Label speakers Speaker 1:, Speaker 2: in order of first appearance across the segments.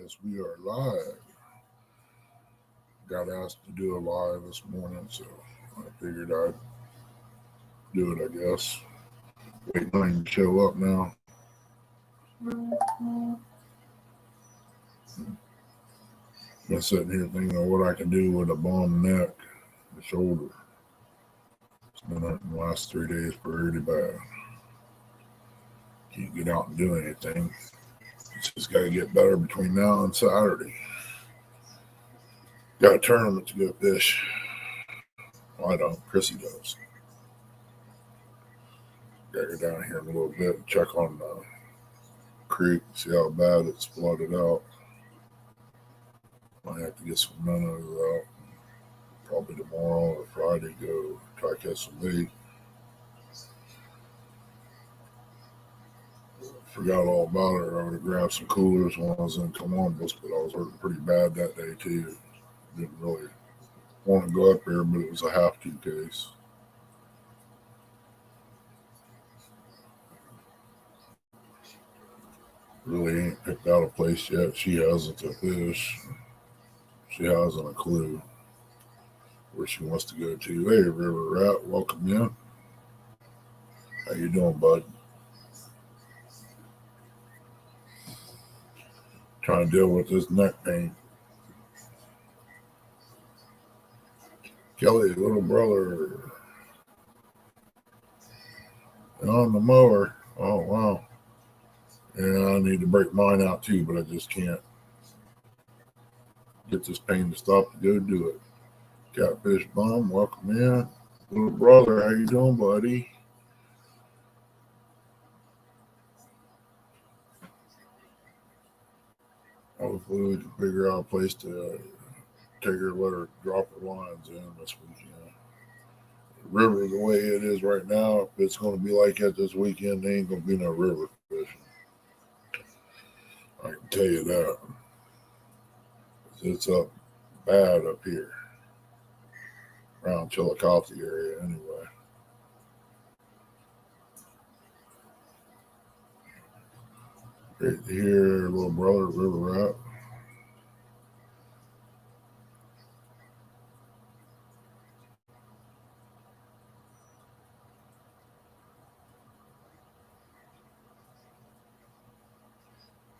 Speaker 1: Guess we are live. Got asked to do a live this morning, so I figured I'd do it, I guess. Waiting on him to show up now. Been sitting here thinking of what I can do with a bum neck and shoulder. It's been hurting the last 3 days pretty bad. Can't get out and do anything. It's just got to get better between now and Saturday. Got a tournament to go fish. Well, I don't. Chrissy does. Got to go down here in a little bit and check on the creek, see how bad it's flooded out. Might have to get some minnows out. Probably tomorrow or Friday go try to catch some bait. Forgot all about it. I would have grabbed some coolers when I was in Columbus, but I was hurting pretty bad that day too. Didn't really want to go up there, but it was a have-to case. Really ain't picked out a place yet. She hasn't to fish. She hasn't a clue where she wants to go to. Hey, River Rat, welcome in. How you doing, bud? Trying to deal with this neck pain. Kelly, little brother, on the mower. Oh, wow. Yeah, I need to break mine out too, but I just can't get this pain to stop to go do it. Catfish Bum, welcome in. Little brother, how you doing, buddy? Hopefully we can figure out a place to take her, let her drop her lines in this weekend. The river, the way it is right now, if it's going to be like that this weekend, there ain't going to be no river fishing. I can tell you that. It's up bad up here. Around Chillicothe area anyway. Great to hear, little brother, River Rat.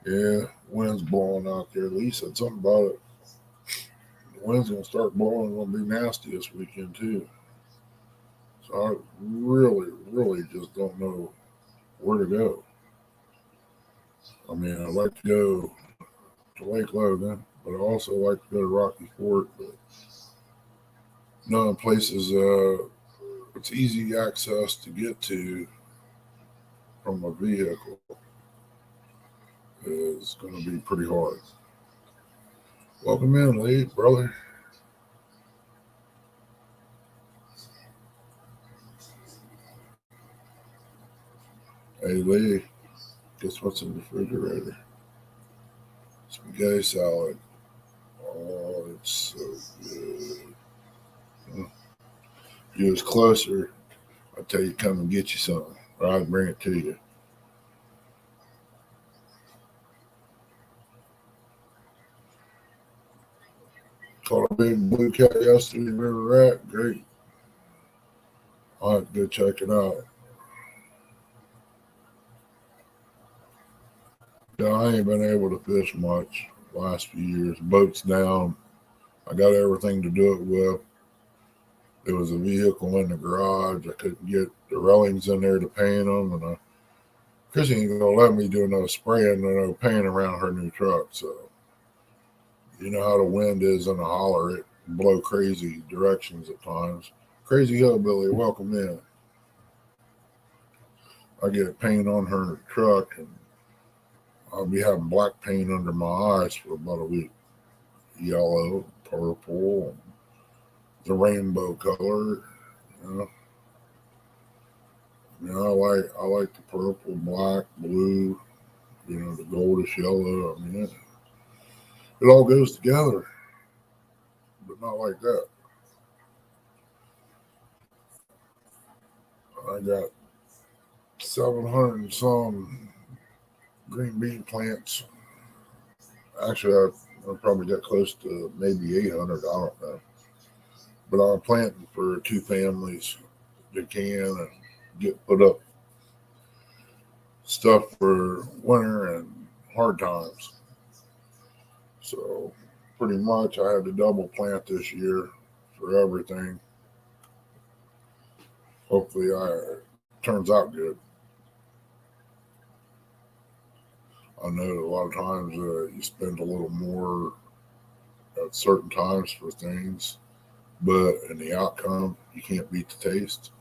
Speaker 1: Yeah, wind's blowing out there. Lee said something about it. The wind's going to start blowing. It's going to be nasty this weekend, too. So I really just don't know where to go. I mean, I'd like to go to Lake Logan, but I also like to go to Rocky Fort. But none places it's easy access to get to from a vehicle is going to be pretty hard. Welcome in, Lee, brother. Hey, Lee, guess what's in the refrigerator? Spaghetti salad. Oh, it's so good. If you was closer, I'd tell you come and get you some, or I'd bring it to you. Caught a big blue cat yesterday, River Rat. Great. I'll have to go check it out. Yeah, I ain't been able to fish much the last few years. Boat's down. I got everything to do it with. There was a vehicle in the garage. I couldn't get the railings in there to paint them, and Chrissy ain't gonna let me do no spraying or no paint around her new truck. So you know how the wind is in the holler; it blow crazy directions at times. Crazy hillbilly, welcome in. I get paint on her truck, and I'll be having black paint under my eyes for about a week. Yellow, purple, the rainbow color. You I like the purple, black, blue. The goldish yellow. I mean, it all goes together, but not like that. I got 700 and some green bean plants Actually, I probably got close to maybe 800. I don't know. But I'm planting for two families that can and get put up stuff for winter and hard times. So pretty much I had to double plant this year for everything. Hopefully it turns out good. I know a lot of times you spend a little more at certain times for things, but in the outcome, you can't beat the taste.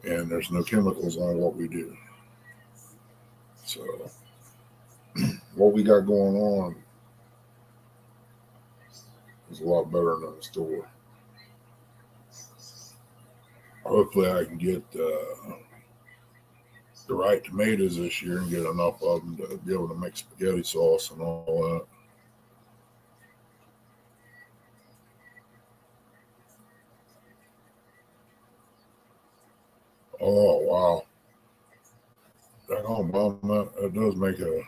Speaker 1: And there's no chemicals on what we do. So what we got going on is a lot better than the store. Hopefully I can get the right tomatoes this year and get enough of them to be able to make spaghetti sauce and all that. Oh wow, that does make a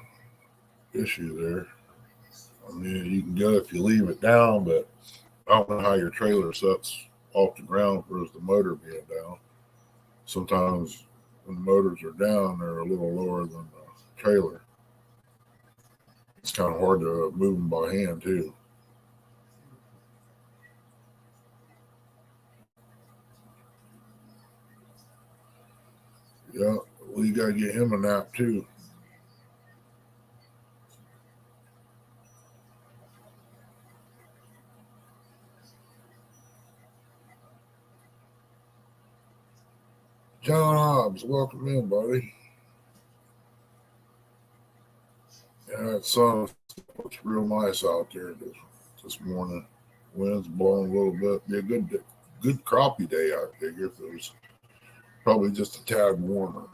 Speaker 1: issue there. I mean, you can go if you leave it down, but I don't know how your trailer sets off the ground versus the motor being down. Sometimes when the motors are down, they're a little lower than the trailer. It's kind of hard to move them by hand too. Yeah, well, you got to get him a nap too. John Hobbs, welcome in, buddy. Yeah, that sun looks real nice out there this morning. Wind's blowing a little bit. Be a good crappie day, I figure. If it was probably just a tad warmer.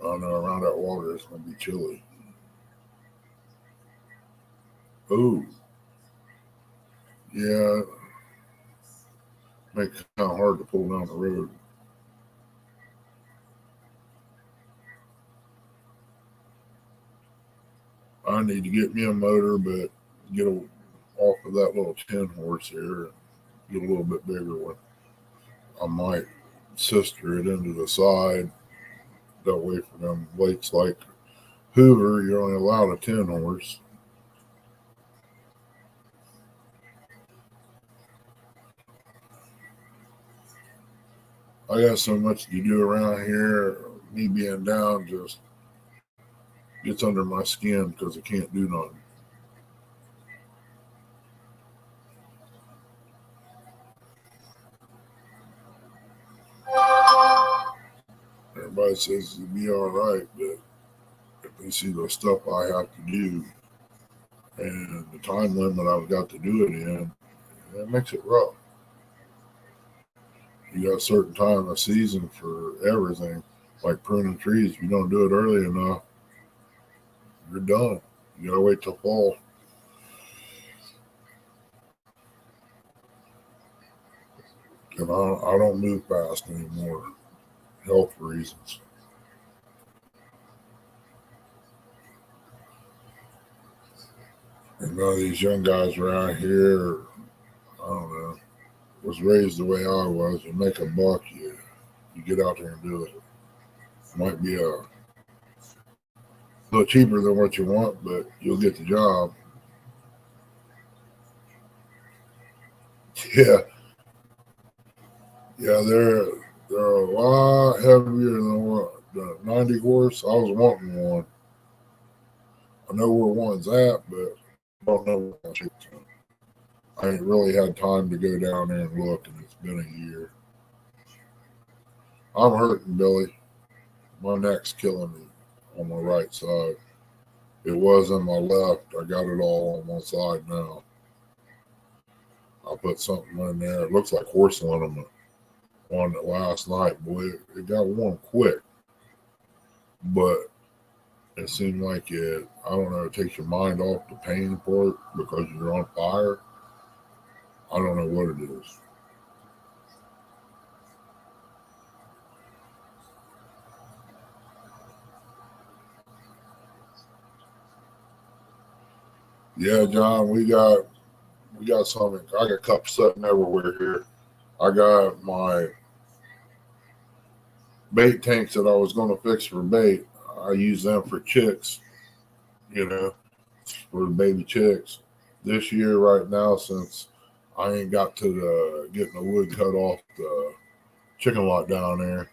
Speaker 1: I know around that water it's going to be chilly. Oh, yeah, make it kind of hard to pull down the road. I need to get me a motor, but get off of that little 10 horse here and get a little bit bigger one. I might sister it into the side. That way, for them weights like Hoover, you're only allowed a 10 horse. I got so much to do around here. Me being down just gets under my skin because I can't do nothing. Everybody says it'll be all right, but if they see the stuff I have to do and the time limit I've got to do it in, it makes it rough. You got a certain time of season for everything, like pruning trees. If you don't do it early enough, you're done. You gotta wait till fall. And I don't move fast anymore, health reasons. And none of these young guys around here, I don't know, was raised the way I was. You make a buck, you get out there and do it. Might be a little cheaper than what you want, but you'll get the job. Yeah, yeah, they're a lot heavier than what the 90 horse. I was wanting one. I know where one's at, but I don't know what I ain't really had time to go down there and look, and it's been a year. I'm hurting, Billy. My neck's killing me on my right side. It was on my left. I got it all on one side now. I put something in there. It looks like horse liniment on it last night. Boy, it got warm quick. But it seemed like I don't know, it takes your mind off the pain part because you're on fire. I don't know what it is. Yeah, John, we got something. I got cups sitting everywhere here. I got my bait tanks that I was going to fix for bait. I use them for chicks, you know, for the baby chicks. This year, right now, since I ain't got to the getting the wood cut off the chicken lot down there,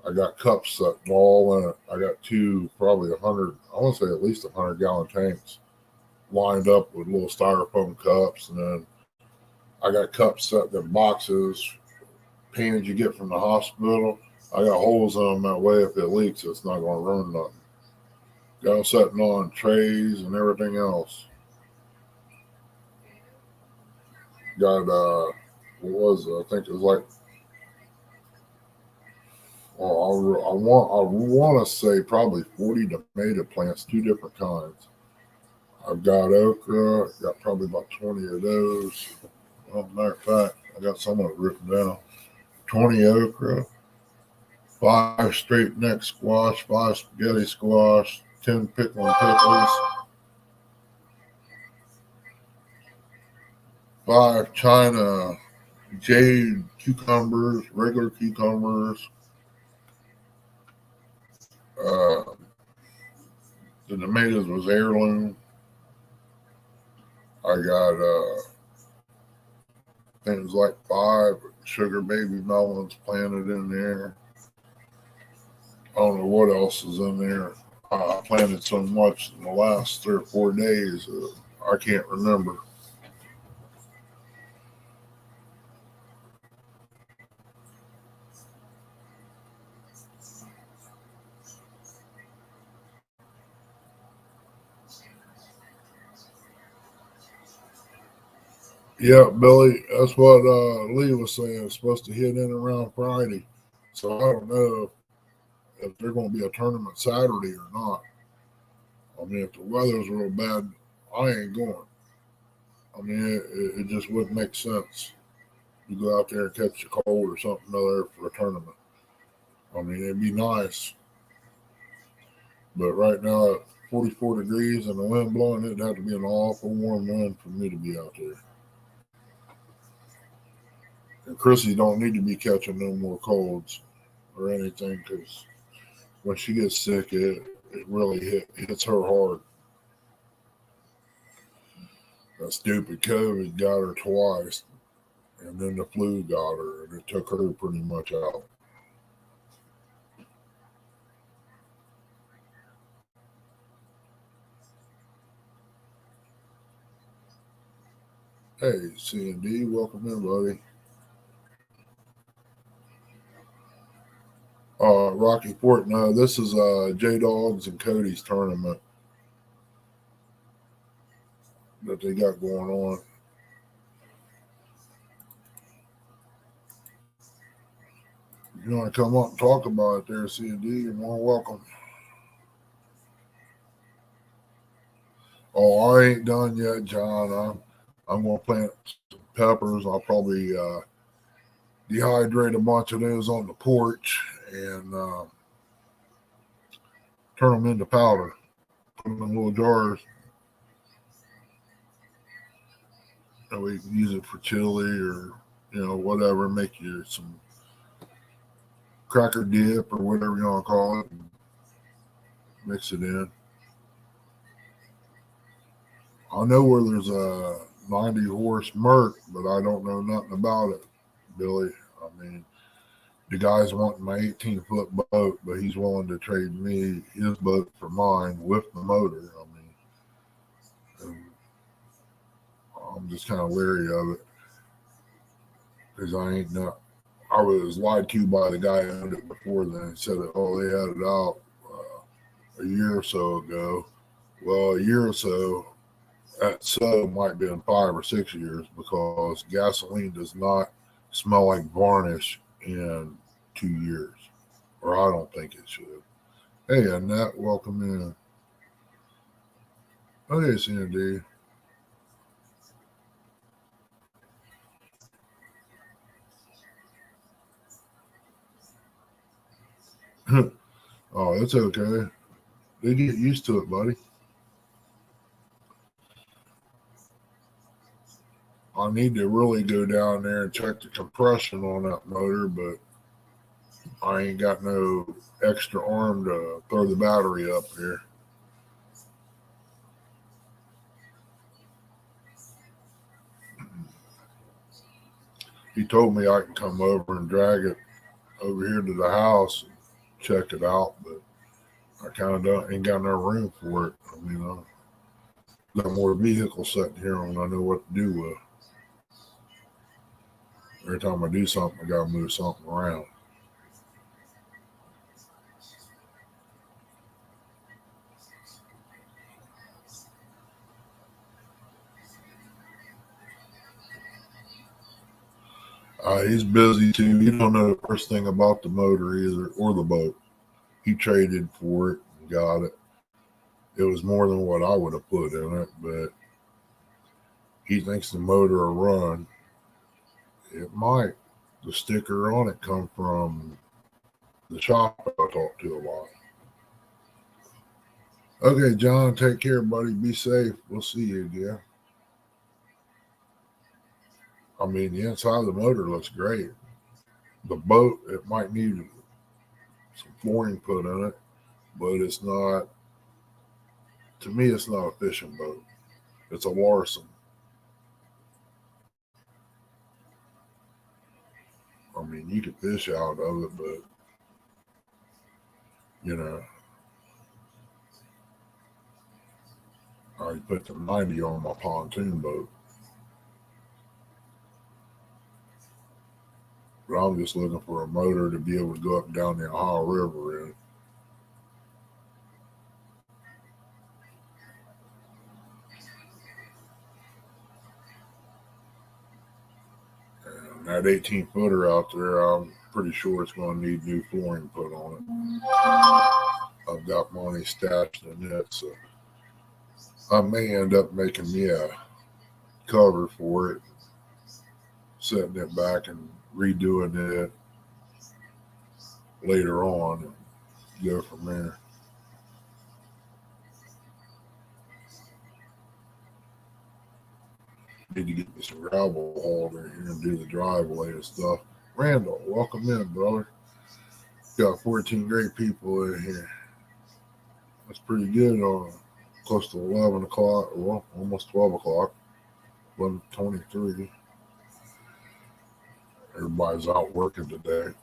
Speaker 1: I got cups that all in it. I got two, probably 100, I want to say at least 100-gallon tanks lined up with little styrofoam cups. And then I got cups set in boxes, painted you get from the hospital. I got holes in them that way. If it leaks, it's not going to ruin nothing. Got them sitting on trays and everything else. Got, what was it? I think it was like, I want to say probably 40 tomato plants, two different kinds. I've got okra, got probably about 20 of those. Well, matter of fact, I got some of it written down. 20 okra, 5 straight neck squash, 5 spaghetti squash, 10 pickling pickles, 5 China jade cucumbers, regular cucumbers. The tomatoes was heirloom. I got I think it was like 5 sugar baby melons planted in there. I don't know what else is in there. I planted so much in the last 3 or 4 days, I can't remember. Yeah, Billy, that's what Lee was saying. It's supposed to hit in around Friday. So I don't know if they're going to be a tournament Saturday or not. I mean, if the weather's real bad, I ain't going. I mean, it just wouldn't make sense. You go out there and catch a cold or something other for a tournament. I mean, it'd be nice. But right now, at 44 degrees and the wind blowing, it'd have to be an awful warm wind for me to be out there. And Chrissy don't need to be catching no more colds or anything because when she gets sick, it really hits her hard. That stupid COVID got her twice, and then the flu got her, and it took her pretty much out. Hey, C&D, welcome in, buddy. Rocky Fort. No, this is J Dogs and Cody's tournament that they got going on. If you want to come up and talk about it there, C&D, you're more welcome. Oh, I ain't done yet, John. I'm gonna plant some peppers. I'll probably dehydrate a bunch of those on the porch and turn them into powder. Put them in little jars. And we can use it for chili or whatever. Make you some cracker dip or whatever you want to call it. And mix it in. I know where there's a 90 horse Merc, but I don't know nothing about it, Billy. I mean, the guy's wanting my 18-foot boat, but he's willing to trade me his boat for mine with the motor. I mean, I'm just kind of leery of it because I was lied to by the guy who owned it before then. He said, oh, they had it out a year or so ago. Well, a year or so, that so might be in 5 or 6 years because gasoline does not smell like varnish in 2 years, or I don't think it should. Hey, Annette, welcome in. Oh, hey, Cindy. Oh, it's okay. They get used to it, buddy. I need to really go down there and check the compression on that motor, but I ain't got no extra arm to throw the battery up here. He told me I can come over and drag it over here to the house and check it out, but I kind of ain't got no room for it. I mean, I've got more vehicles sitting here and I know what to do with. Every time I do something, I got to move something around. He's busy too. He don't know the first thing about the motor either or the boat. He traded for it and got it. It was more than what I would have put in it, but he thinks the motor will run. It might. The sticker on it come from the shop I talked to a lot. Okay, John, take care, buddy. Be safe. We'll see you again. I mean, the inside of the motor looks great. The boat, it might need some flooring put in it, but it's not, to me, it's not a fishing boat. It's a Larson. I mean, you could fish out of it, but, you know, I put the 90 on my pontoon boat. But I'm just looking for a motor to be able to go up and down the Ohio River in. And that 18-footer out there, I'm pretty sure it's going to need new flooring put on it. I've got money stashed in it, so I may end up making me a cover for it, setting it back and redoing it later on and go from there. Need to get me some gravel hauled in here and do the driveway and stuff. Randall, welcome in, brother. Got 14 great people in here. That's pretty good on close to 11 o'clock, well, almost 12 o'clock, 11:23. Everybody's out working today.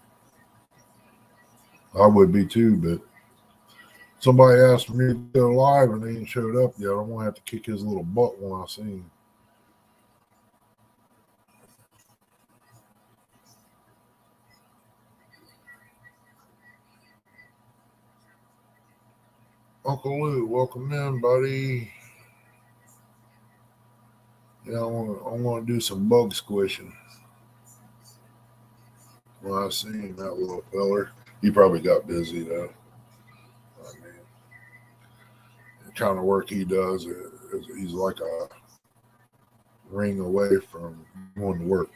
Speaker 1: I would be too, but somebody asked me to go live and they ain't showed up yet. I'm going to have to kick his little butt when I see him. Uncle Lou, welcome in, buddy. Yeah, I want to do some bug squishing. When I seen that little feller, he probably got busy though. I mean, the kind of work he does, he's like a ring away from going to work.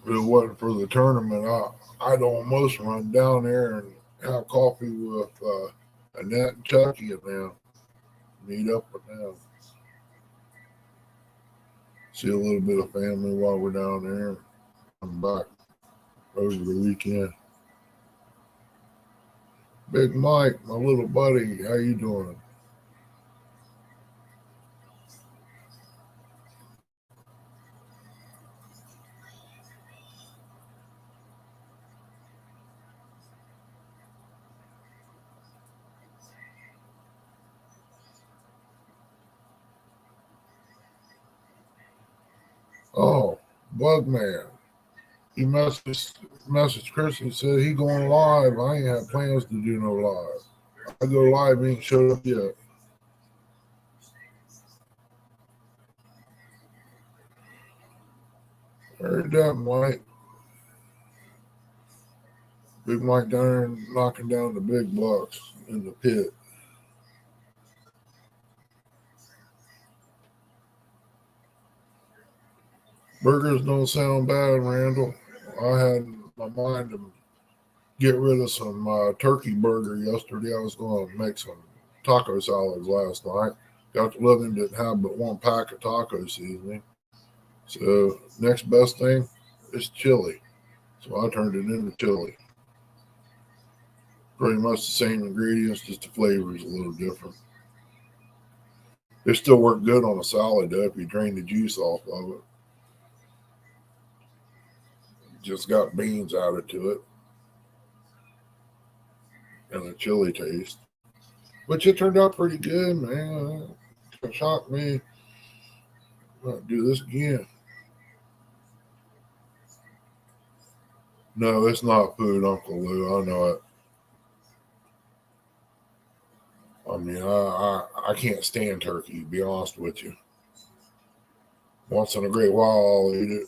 Speaker 1: If it wasn't for the tournament, I'd almost run down there and have coffee with Annette and Chucky and them. Meet up with them. See a little bit of family while we're down there. I'm back over the weekend. Big Mike, my little buddy, how you doing? Oh, Bugman. He messaged Chris and said he going live. I ain't had plans to do no live. I go live, he ain't showed up yet. Heard that, Mike. Big Mike down there knocking down the big bucks in the pit. Burgers don't sound bad, Randall. I had in my mind to get rid of some turkey burger yesterday. I was going to make some taco salads last night. Got to living, didn't have but one pack of taco seasoning. So next best thing is chili. So I turned it into chili. Pretty much the same ingredients, just the flavor is a little different. It still work good on a salad though if you drain the juice off of it. Just got beans added to it and a chili taste. Which it turned out pretty good, man. It shocked me. I'm gonna do this again. No, it's not food, Uncle Lou. I know it. I mean, I can't stand turkey, to be honest with you. Once in a great while, I'll eat it.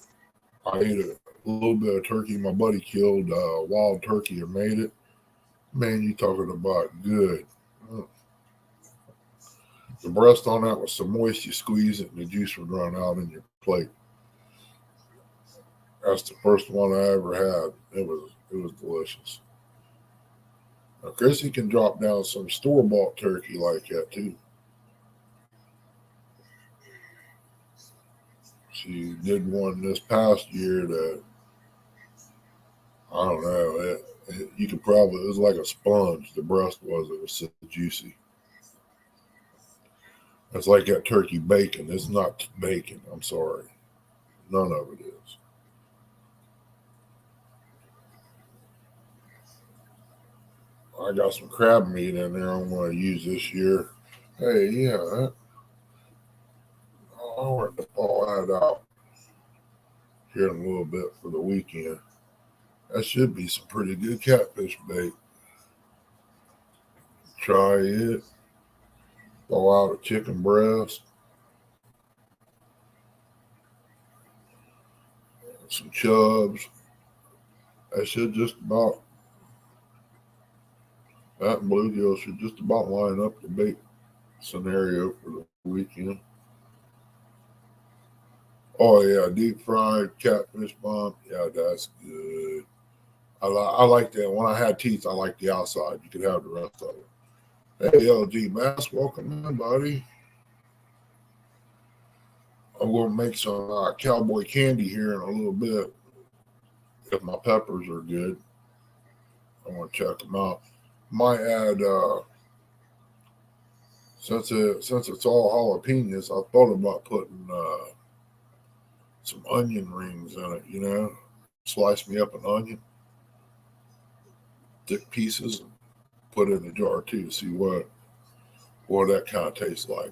Speaker 1: I ate a little bit of turkey. My buddy killed wild turkey and made it. Man, you talking about good. The breast on that was so moist, you squeeze it and the juice would run out in your plate. That's the first one I ever had. It was delicious. Now, Chrissy can drop down some store-bought turkey like that too. She did one this past year that I don't know. You could probably it was like a sponge. The breast was it was so juicy. It's like that turkey bacon. It's not bacon. I'm sorry. None of it is. I got some crab meat in there I'm going to use this year. Hey, yeah, I want to thaw that out here in a little bit for the weekend. That should be some pretty good catfish bait. Try it. Throw out a chicken breast, some chubs. That should just about, that bluegill should just about line up the bait scenario for the weekend. Oh yeah, deep fried catfish bomb. Yeah, that's good. I like that. When I had teeth, I like the outside. You could have the rest of it. Hey, LG Mass, welcome in, buddy. I'm going to make some cowboy candy here in a little bit. If my peppers are good, I want to check them out. Might add, since it's all jalapenos, I thought about putting some onion rings in it. You know, slice me up an onion, thick pieces, and put it in a jar too to see what that kind of tastes like.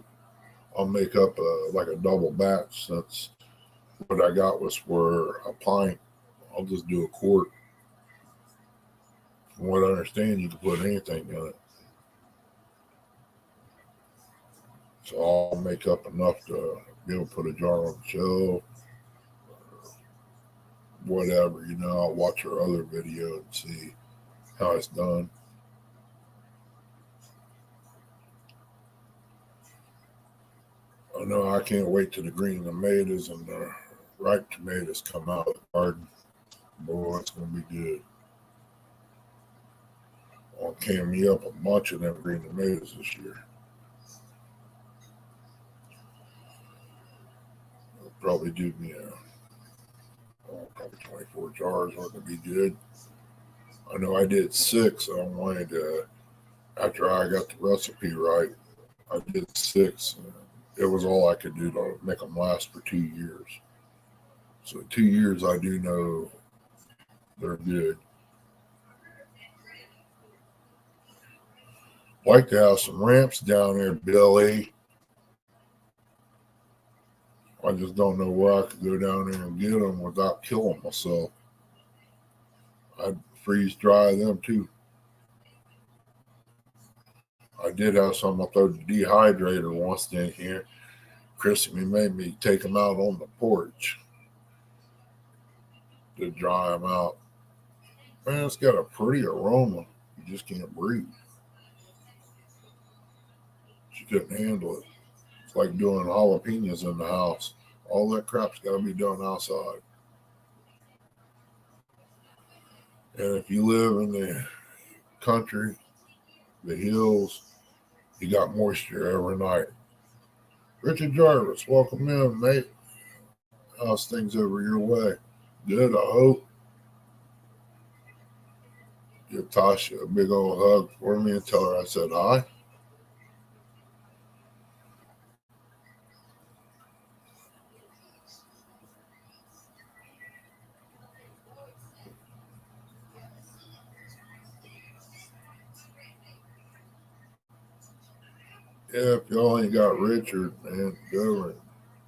Speaker 1: I'll make up like a double batch since what I got was for a pint. I'll just do a quart. From what I understand, you can put anything in it. So I'll make up enough to be able to put a jar on the shelf. Whatever, you know, I'll watch her other video and see how it's done. I know I can't wait till the green tomatoes and the ripe tomatoes come out of the garden. Boy, it's going to be good. I'll can me up a bunch of them green tomatoes this year. I'll probably do me probably 24 jars are going to be good. I know I did 6. I wanted to, after I got the recipe right, I did 6. It was all I could do to make them last for 2 years. So 2 years, I do know they're good. Like to have some ramps down there, Billy. I just don't know where I could go down there and get them without killing myself. I'd freeze dry them too. I did have some I throw the dehydrator once in here. Chrissy made me take them out on the porch to dry them out. Man, it's got a pretty aroma. You just can't breathe. She couldn't handle it. It's like doing jalapenos in the house. All that crap's got to be done outside. And if you live in the country, the hills, you got moisture every night. Richard Jarvis, welcome in, mate. How's things over your way? Good, I hope. Give Tasha a big old hug for me and tell her I said hi. Yeah, if y'all ain't got Richard, man, go over and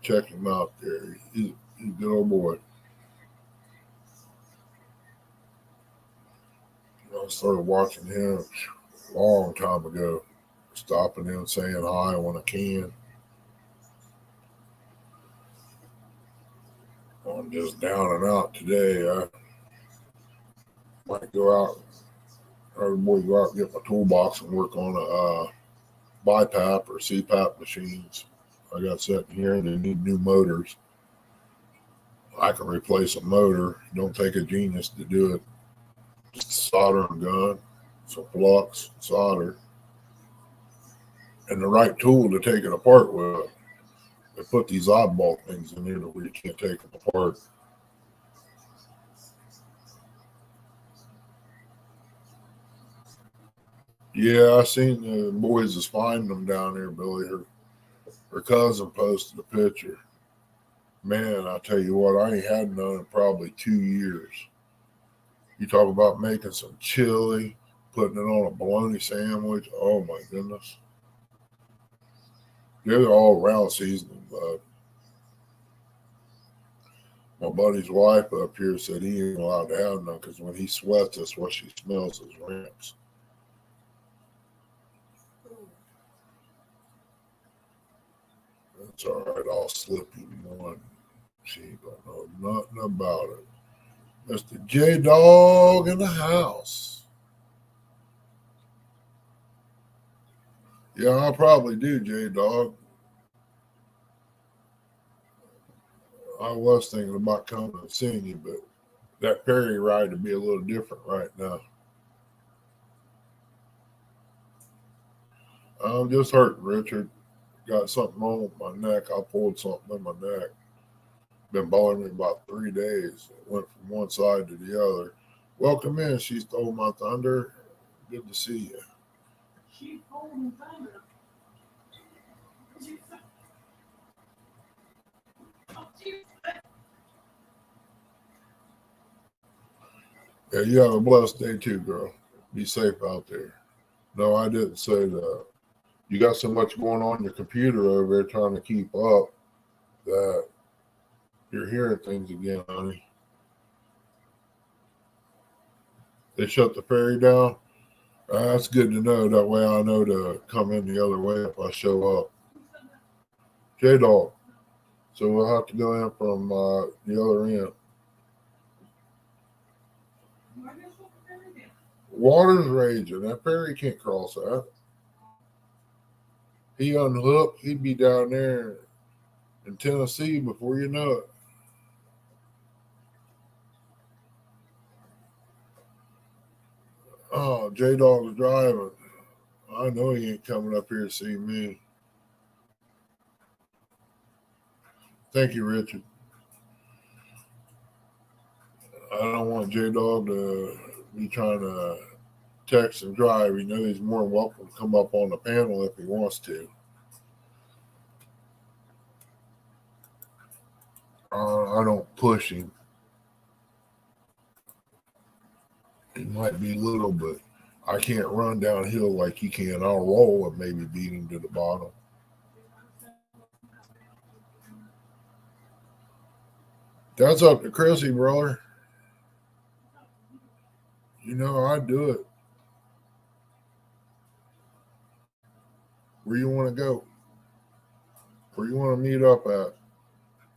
Speaker 1: check him out there. He's a good old boy. I started watching him a long time ago, stopping him, saying hi when I can. I'm just down and out today. I might go out, every boy go out and get my toolbox and work on a BiPAP or CPAP machines. I got sitting here and they need new motors. I can replace a motor. It don't take a genius to do it. Just a soldering gun, some flux, solder, and the right tool to take it apart with. They put these oddball things in there where you can't take them apart. Yeah, I seen the boys is finding them down there, Billy. Her cousin posted a picture. Man, I tell you what, I ain't had none in probably 2 years. You talk about making some chili, putting it on a bologna sandwich. Oh my goodness. They're all round seasoning, but my buddy's wife up here said he ain't allowed to have none because when he sweats, that's what she smells is ramps. That's all right. I'll slip you one. She don't know nothing about it. Mr. J Dog in the house. Yeah, I probably do, J Dog. I was thinking about coming and seeing you, but that Perry ride would be a little different right now. I'm just hurting, Richard. Got something wrong with my neck. I pulled something in my neck. Been bothering me about 3 days. It went from one side to the other. Welcome in. She stole my thunder. Good to see you. She stole my thunder. Yeah, you have a blessed day too, girl. Be safe out there. No, I didn't say that. You got so much going on your computer over there trying to keep up that you're hearing things again, honey. They shut the ferry down. That's good to know. That way I know to come in the other way if I show up. J Dog. So we'll have to go in from the other end. Water's raging. That ferry can't cross that. He unhooked. He'd be down there in Tennessee before you know it. Oh, J Dog's driving. I know he ain't coming up here to see me. Thank you, Richard. I don't want J Dog to be trying to text and drive. He knows he's more than welcome to come up on the panel if he wants to. I don't push him. He might be little, but I can't run downhill like he can. I'll roll and maybe beat him to the bottom. That's up to Chrissy, brother. You know, I'd do it. Where you want to go? Where you want to meet up at?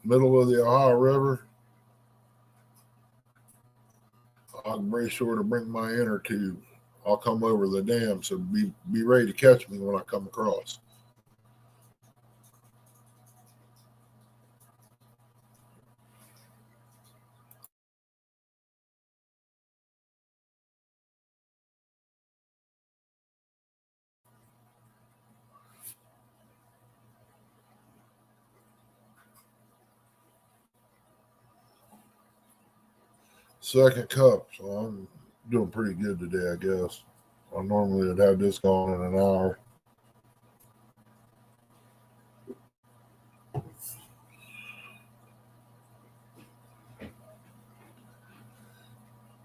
Speaker 1: Middle of the Ohio River? I'll be sure to bring my inner tube. I'll come over the dam, so be ready to catch me when I come across. second cup, so I'm doing pretty good today, I guess. I normally would have this gone in an hour.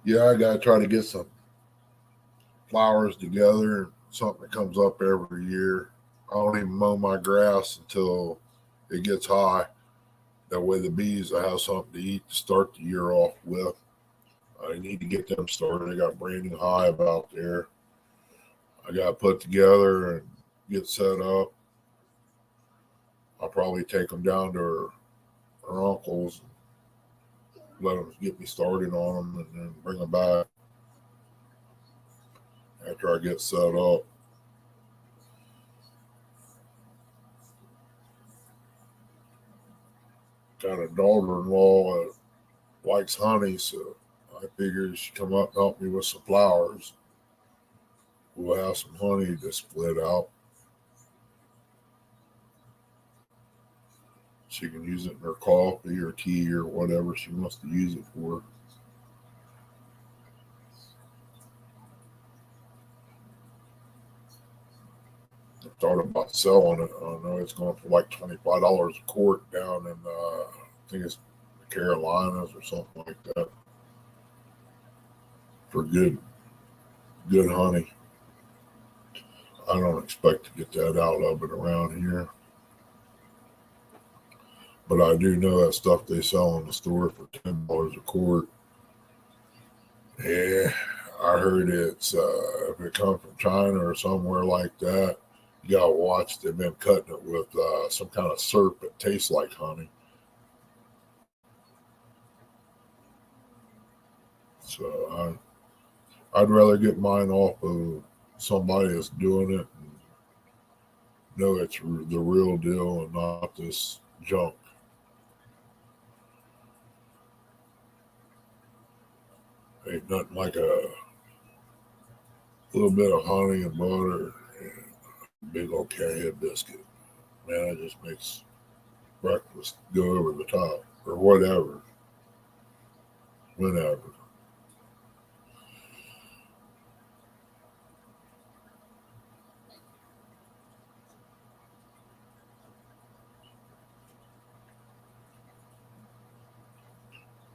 Speaker 1: Yeah, I gotta try to get some flowers together. Something that comes up every year. I don't even mow my grass until it gets high. That way, the bees will have something to eat to start the year off with. I need to get them started. I got brand new hive out there. I got to put together and get set up. I'll probably take them down to her uncle's, let them get me started on them, and then bring them back after I get set up. Got a daughter-in-law that likes honey, so I figured she'd come up and help me with some flowers. We'll have some honey to split out. She can use it in her coffee or tea or whatever she wants to use it for. I thought about selling it. I know it's going for like $25 a quart down in, I think it's the Carolinas or something like that, for good honey. I don't expect to get that out of it around here. But I do know that stuff they sell in the store for $10 a quart. Yeah, I heard it's if it comes from China or somewhere like that, you gotta watch. They've been cutting it with some kind of syrup that tastes like honey. So I'd rather get mine off of somebody that's doing it and know it's the real deal and not this junk. Ain't nothing like a little bit of honey and butter and a big old carrier biscuit. Man, it just makes breakfast go over the top or whatever, whenever.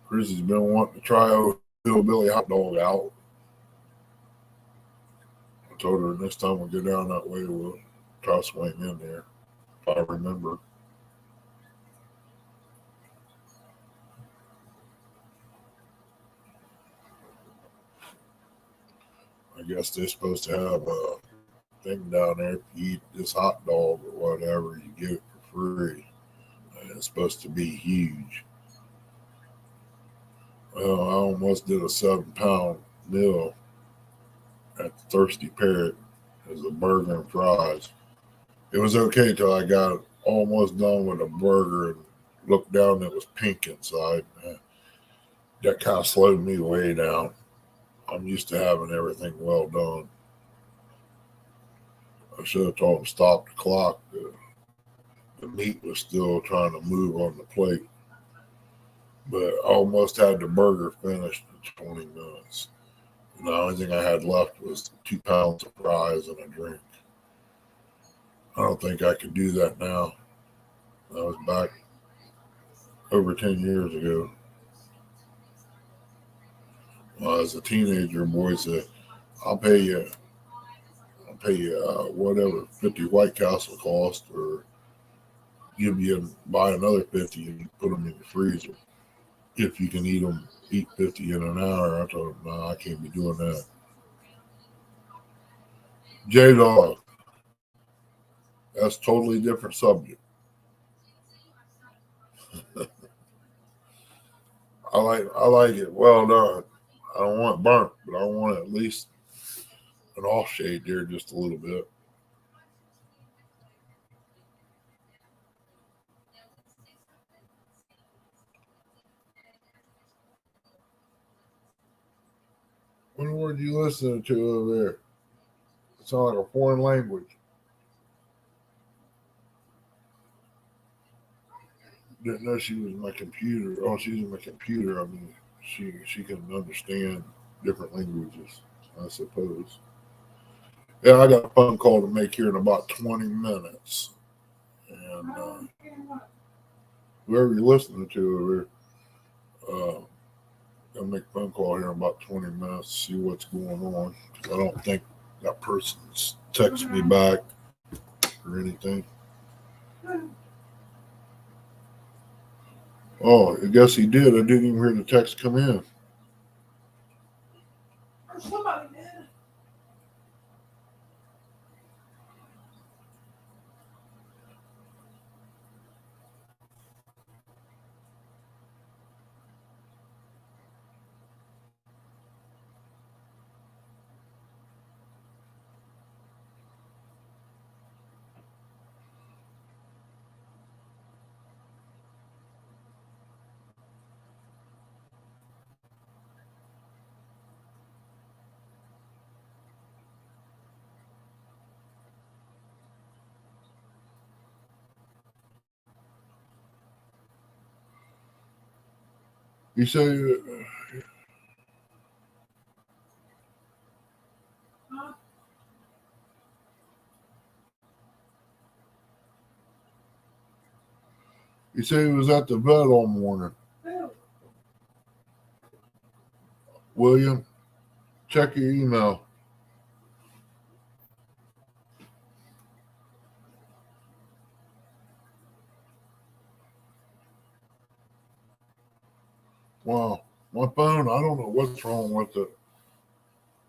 Speaker 1: Chrissy's been wanting to try a hillbilly hot dog out. I told her next time we go down that way, we'll try to swing in there, if I remember. I guess they're supposed to have a thing down there. If you eat this hot dog or whatever, you get it for free. And it's supposed to be huge. Well, I almost did a 7-pound meal at the Thirsty Parrot as a burger and fries. It was okay till I got almost done with a burger and looked down and it was pink inside. That kind of slowed me way down. I'm used to having everything well done. I should have told him stop the clock. The meat was still trying to move on the plate. But I almost had the burger finished in 20 minutes. And the only thing I had left was 2 pounds of fries and a drink. I don't think I could do that now. I was back over 10 years ago. Well, as a teenager, boy said, I'll pay you, whatever 50 White Castle cost, or buy another 50 and put them in the freezer. If you can eat 50 in an hour. I told him, no, I can't be doing that. J Dog, that's totally different subject. I like it well done. I don't want it burnt, but I want at least an off shade there just a little bit. What were you listening to over there? It sounds like a foreign language. Didn't know she was my computer. Oh, she's in my computer. I mean, she can understand different languages, I suppose. Yeah, I got a phone call to make here in about 20 minutes. And whoever you're listening to, I'll make a phone call here in about 20 minutes, see what's going on. I don't think that person's texted me back or anything. Oh, I guess he did. I didn't even hear the text come in.
Speaker 2: Somebody did.
Speaker 1: You say,
Speaker 2: Huh?
Speaker 1: you say he was at the vet all morning.
Speaker 2: Who?
Speaker 1: William, check your email. Wow, my phone, I don't know what's wrong with it.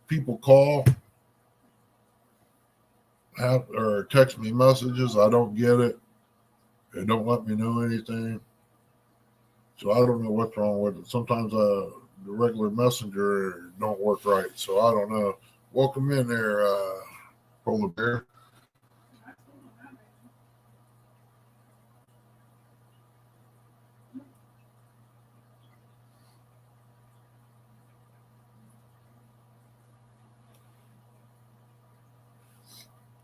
Speaker 1: People call, have or text me messages. I don't get it. They don't let me know anything. So I don't know what's wrong with it. Sometimes the regular messenger don't work right. So I don't know. Welcome in there, Polar Bear.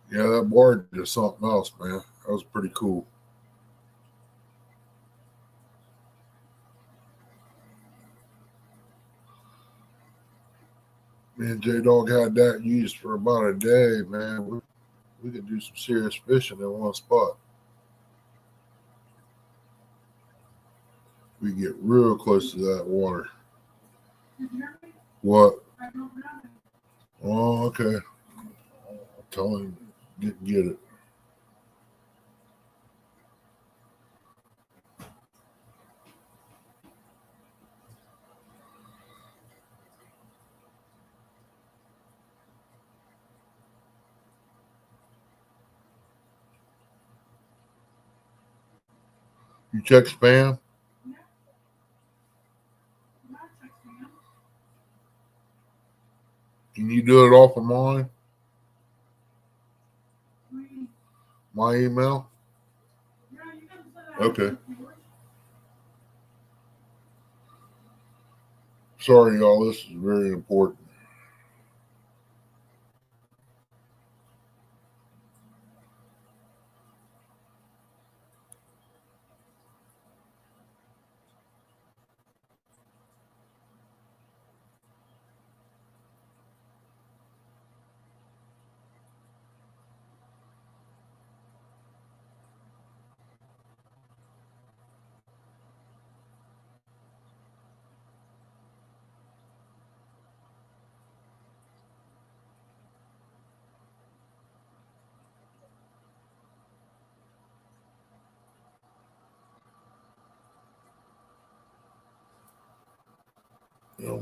Speaker 1: Yeah, that board is something else, man. That was pretty cool. Me and J Dog had that used for about a day, man. We could do some serious fishing in one spot. We get real close to that water.
Speaker 2: Did you hear me?
Speaker 1: What?
Speaker 2: I don't know.
Speaker 1: Oh, okay. I'll tell him get it. You check spam?
Speaker 2: Yeah. I'm not texting him.
Speaker 1: Can you do it off of mine?
Speaker 2: We,
Speaker 1: My email?
Speaker 2: yeah, you can send that.
Speaker 1: Okay.
Speaker 2: If you wish.
Speaker 1: Sorry, y'all. This is very important.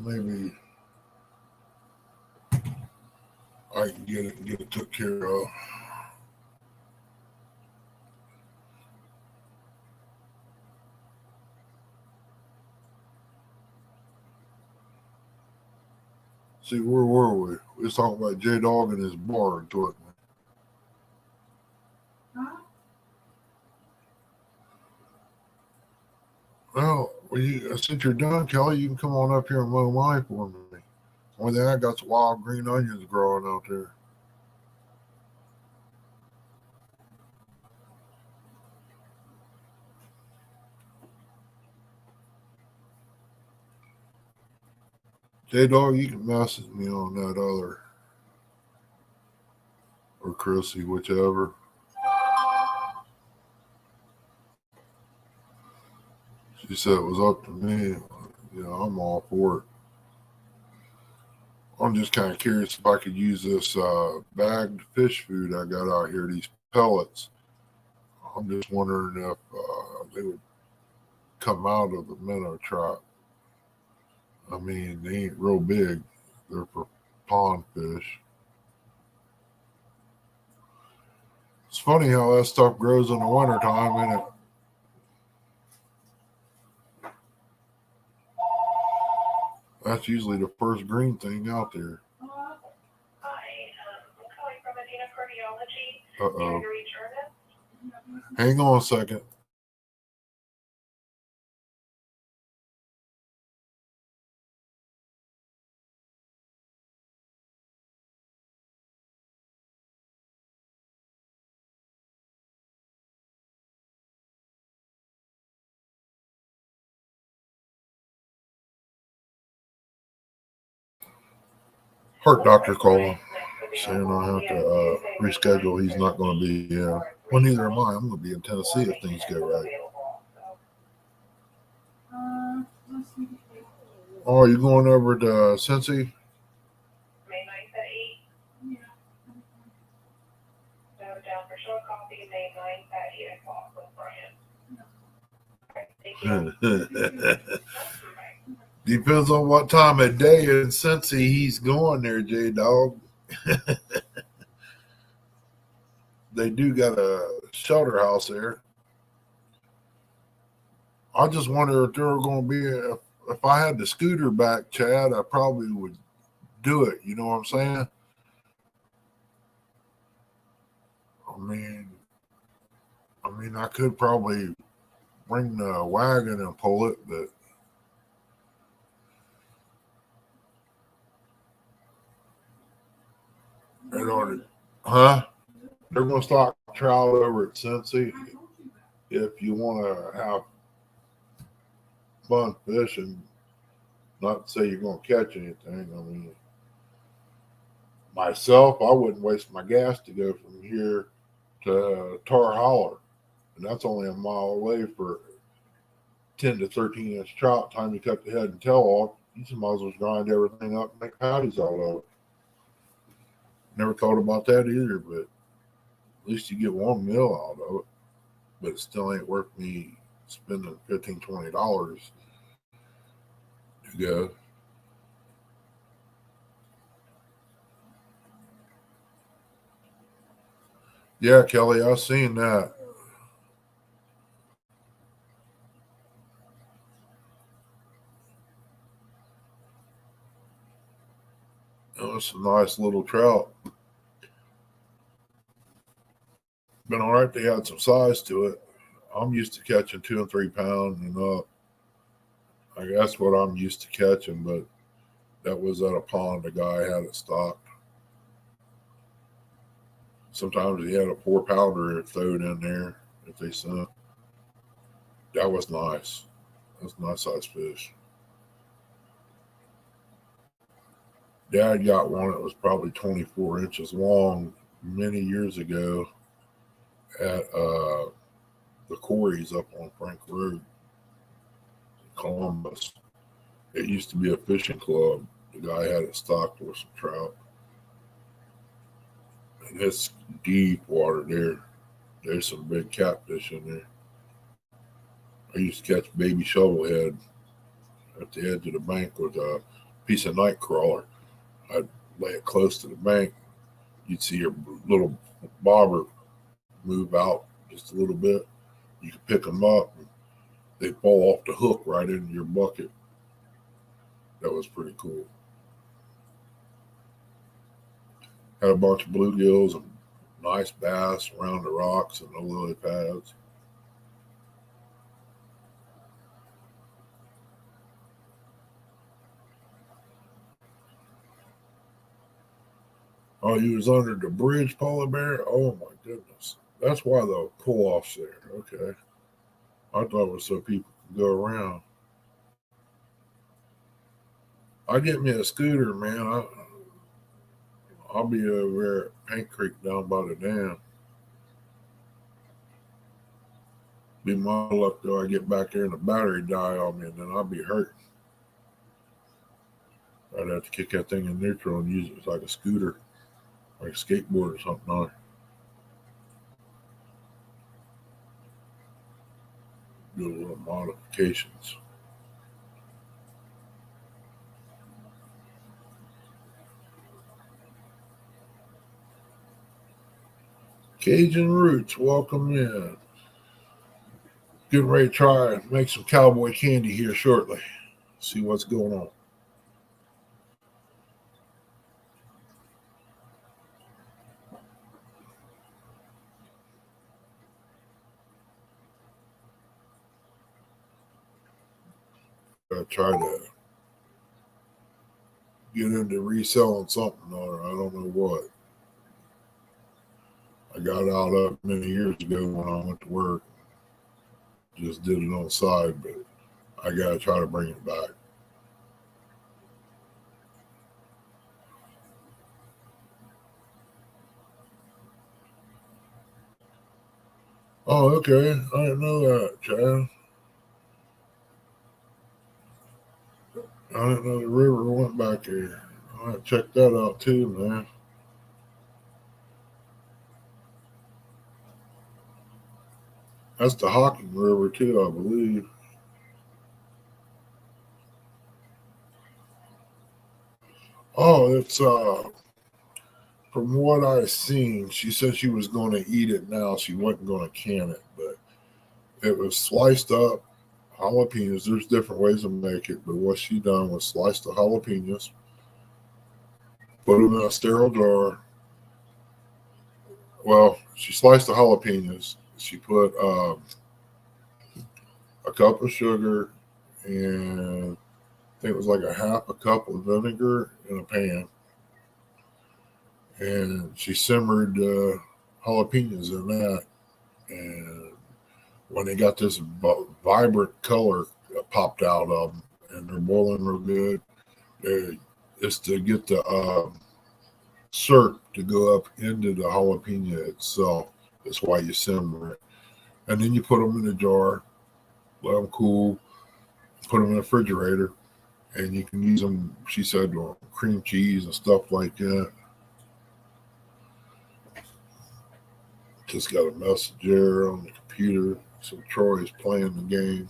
Speaker 1: Maybe I can get it took care of. See, where were we? We was talking about J Dog and his board, wasn't we?
Speaker 2: Huh?
Speaker 1: Well, since you're done, Kelly, you can come on up here and mow mine for me. Only thing I got some wild green onions growing out there. J-Dog, you can message me on that other, or Chrissy, whichever. She said it was up to me. Yeah, I'm all for it. I'm just kind of curious if I could use this bagged fish food I got out here, these pellets. I'm just wondering if they would come out of the minnow trap. I mean, they ain't real big. They're for pond fish. It's funny how that stuff grows in the wintertime, ain't it? That's usually the first green thing out there.
Speaker 2: Hi, I'm calling from Medina Cardiology.
Speaker 1: Uh-oh.
Speaker 2: Trying to reach Ernest.
Speaker 1: Hang on a second. Heart doctor calling, saying I have to reschedule. He's not going to be in. Well, neither am I. I'm going to be in Tennessee if things go right.
Speaker 2: Let's see.
Speaker 1: Oh, are you going over to Cincy?
Speaker 2: May 9th at 8. Yeah. So down for chillicothe, May 9th at 8 o'clock with Brian. Thank you.
Speaker 1: Depends on what time of day in Cincy he's going there, J-Dog. They do got a shelter house there. I just wonder if there were going to be if I had the scooter back, Chad, I probably would do it. You know what I'm saying? I mean, I could probably bring the wagon and pull it, but in order, huh? They're going to stock trout over at Cincy. If you want to have fun fishing, not to say you're going to catch anything. I mean, myself, I wouldn't waste my gas to go from here to Tar Holler, and that's only a mile away for 10 to 13-inch trout. Time you cut the head and tail off, you just might as well grind everything up and make patties out of it. Never thought about that either, but at least you get one meal out of it. But it still ain't worth me spending $15, $20 to go. Yeah, Kelly, I've seen that. It was a nice little trout. Been all right. They had some size to it. I'm used to catching 2 and 3 pounds and up. I guess what I'm used to catching, but that was at a pond. A guy had it stocked. Sometimes he had a 4-pounder thrown in there if they sent. That was nice. That's a nice size fish. Dad got one that was probably 24 inches long many years ago at the quarries up on Frank Road, Columbus. It used to be a fishing club. The guy had it stocked with some trout. And it's deep water there. There's some big catfish in there. I used to catch baby shovelhead at the edge of the bank with a piece of night crawler. I'd lay it close to the bank. You'd see your little bobber move out just a little bit. You could pick them up. And they'd fall off the hook right into your bucket. That was pretty cool. Had a bunch of bluegills and nice bass around the rocks and the lily pads. Oh, you was under the bridge, Polar Bear? Oh my goodness. That's why the pull-off's there. Okay. I thought it was so people could go around. I get me a scooter, man. I'll be over at Paint Creek down by the dam. Be my luck though. I get back there and the battery die on me, and then I'll be hurt. I'd have to kick that thing in neutral and use it as like a scooter, like a skateboard or something on it. Do a little modifications. Cajun Roots, welcome in. Getting ready to try and make some cowboy candy here shortly. See what's going on. I try to get into reselling something or I don't know what. I got out up many years ago when I went to work. Just did it on the side, but I gotta try to bring it back. Oh, okay. I didn't know that, Chad. I didn't know the river went back there. I might check that out too, man. That's the Hocking River too, I believe. Oh, it's from what I seen, she said she was going to eat it now. She wasn't going to can it, but it was sliced up jalapenos. There's different ways to make it, but what she done was sliced the jalapenos, put them in a sterile jar. Well, she sliced the jalapenos. She put a cup of sugar and I think it was like a half a cup of vinegar in a pan, and she simmered jalapenos in that. And when they got this vibrant color popped out of them, and they're boiling real good, it's to get the syrup to go up into the jalapeno itself. That's why you simmer it, and then you put them in a jar, let them cool, put them in the refrigerator, and you can use them. She said on cream cheese and stuff like that. Just got a message there on the computer. So Troy's playing the game.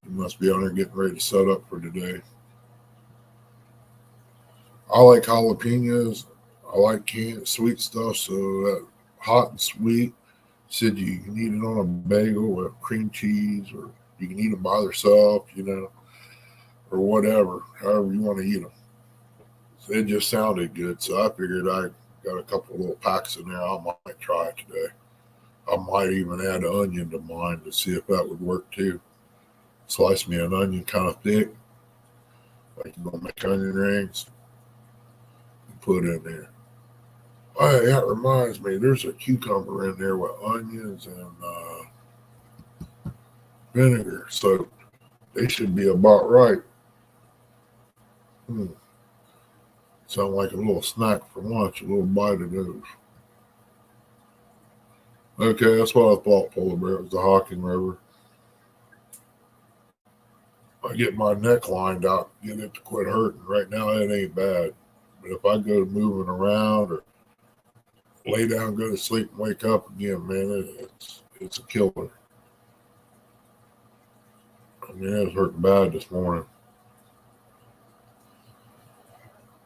Speaker 1: He must be on there getting ready to set up for today. I like jalapenos. I like canned sweet stuff. So that hot and sweet. Said you can eat it on a bagel with cream cheese, or you can eat them by themselves, or whatever, however you want to eat them. So it just sounded good. So I figured I got a couple of little packs in there. I might try it today. I might even add an onion to mine to see if that would work too. Slice me an onion kind of thick, like you're gonna make onion rings, and put in there. Oh, that reminds me, there's a cucumber in there with onions and vinegar, so they should be about right. Hmm. Sound like a little snack for lunch, a little bite of those. Okay, that's what I thought, Polar Bear. It was the Hocking River. I get my neck lined out, get it to quit hurting. Right now, it ain't bad. But if I go moving around or lay down, go to sleep, and wake up again, man, it's a killer. I mean, it was hurting bad this morning.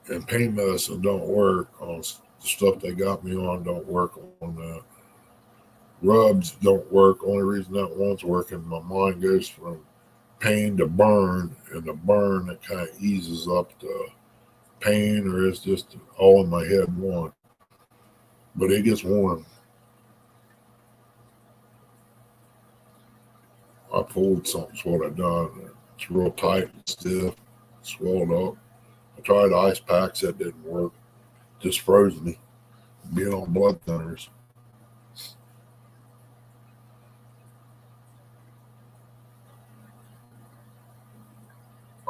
Speaker 1: And pain medicine don't work on the stuff they got me on. Don't work on that. Rubs don't work. Only reason that one's working, my mind goes from pain to burn, and the burn it kind of eases up the pain, or it's just all in my head one. But it gets warm. I pulled something's what I done. It's real tight and stiff, swelled up. I tried ice packs, that didn't work. Just froze me. Being on blood thinners.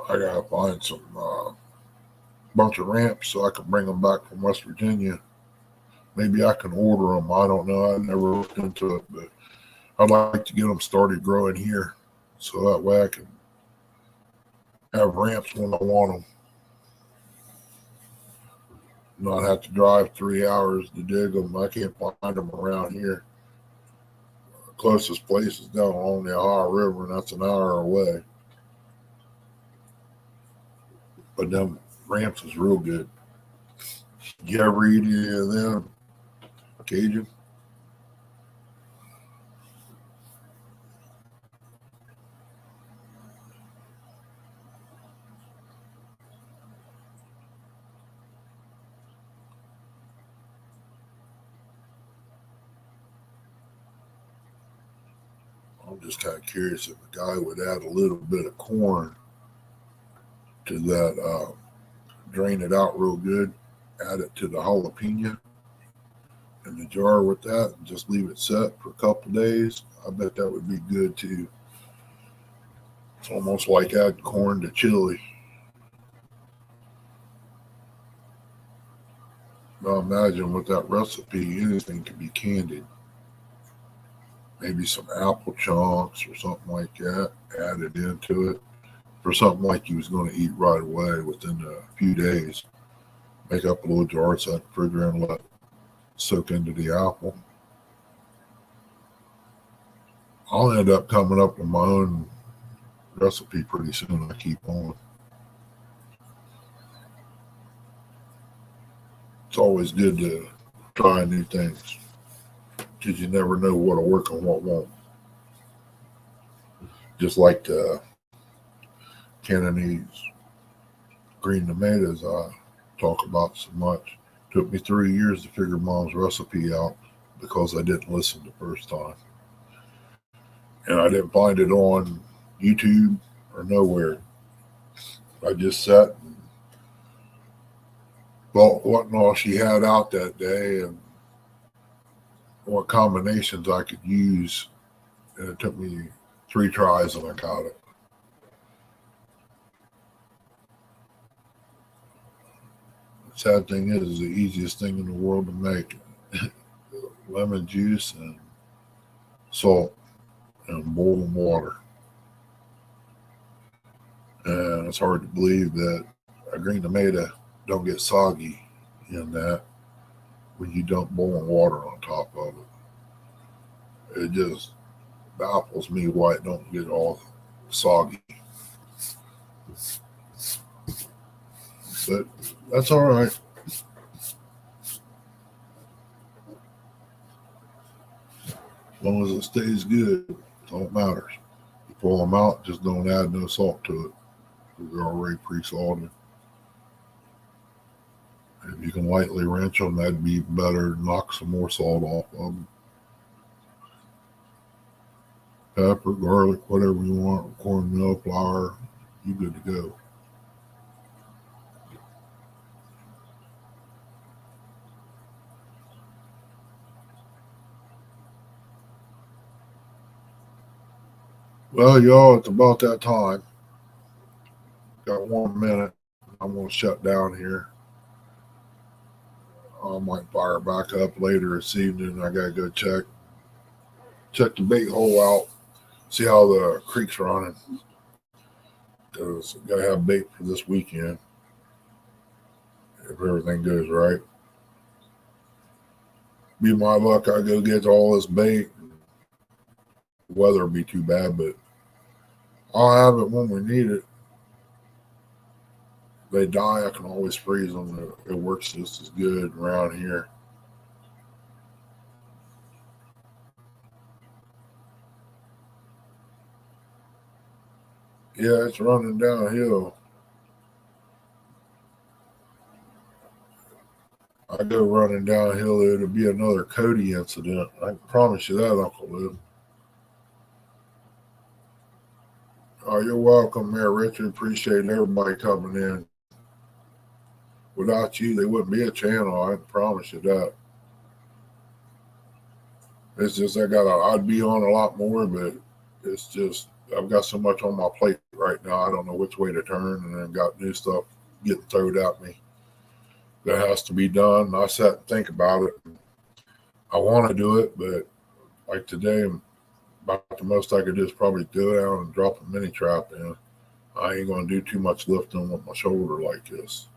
Speaker 1: I gotta find some bunch of ramps so I can bring them back from West Virginia. Maybe I can order them. I don't know. I never looked into it, but I'd like to get them started growing here, so that way I can have ramps when I want them. Not have to drive 3 hours to dig them. I can't find them around here. The closest place is down along the Ohio River, and that's an hour away. But them ramps is real good. You ever eat any of them, Cajun? I'm just kind of curious if a guy would add a little bit of corn to that, drain it out real good, add it to the jalapeno in the jar with that, and just leave it set for a couple days. I bet that would be good too. It's almost like adding corn to chili. Now imagine with that recipe, anything can be candied. Maybe some apple chunks or something like that added into it for something like you was going to eat right away within a few days. Make up a little jar, set in the refrigerator, and let it soak into the apple. I'll end up coming up with my own recipe pretty soon. I keep on. It's always good to try new things because you never know what'll work and what won't. Just like the Cantonese green tomatoes I talk about so much. Took me 3 years to figure Mom's recipe out because I didn't listen the first time. And I didn't find it on YouTube or nowhere. I just sat and thought what and all she had out that day and what combinations I could use. And it took me 3 tries and I got it. The sad thing is it's the easiest thing in the world to make. Lemon juice and salt and boiling water. And it's hard to believe that a green tomato don't get soggy in that when you dump boiling water on top of it. It just baffles me why it don't get all soggy. But that's all right. As long as it stays good, it don't matter. You pull them out, just don't add no salt to it. They're already pre-salted. If you can lightly rinse them, that'd be better. Knock some more salt off of them. Pepper, garlic, whatever you want, cornmeal, flour, you good to go. Well, y'all, it's about that time. Got 1 minute. I'm going to shut down here. I might fire back up later this evening. I got to go check the bait hole out, see how the creek's running. Because I got to have bait for this weekend if everything goes right. Be my luck, I go get all this bait. The weather will be too bad, but I'll have it when we need it. If they die, I can always freeze them. It works just as good around here. Yeah, it's running downhill. I go running downhill, it'll be another Cody incident. I can promise you that, Uncle Lou. Oh, you're welcome, Mayor Richard. Appreciate everybody coming in. Without you, there wouldn't be a channel. I can promise you that. It's just I'd be on a lot more, but it's just I've got so much on my plate right now. I don't know which way to turn, and then got new stuff getting thrown at me that has to be done. And I sat and think about it. I want to do it, but like today, about the most I could do is probably go down and drop a mini trap in. I ain't going to do too much lifting with my shoulder like this,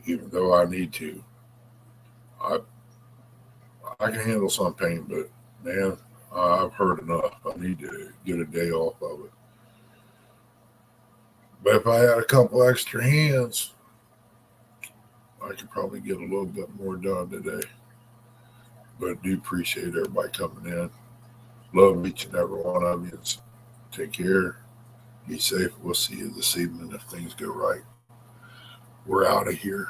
Speaker 1: even though I need to. I I can handle some pain, but man, I've heard enough. I need to get a day off of it. But if I had a couple extra hands, I could probably get a little bit more done today. But I do appreciate everybody coming in. Love each and every one of you. Take care. Be safe. We'll see you this evening if things go right. We're out of here.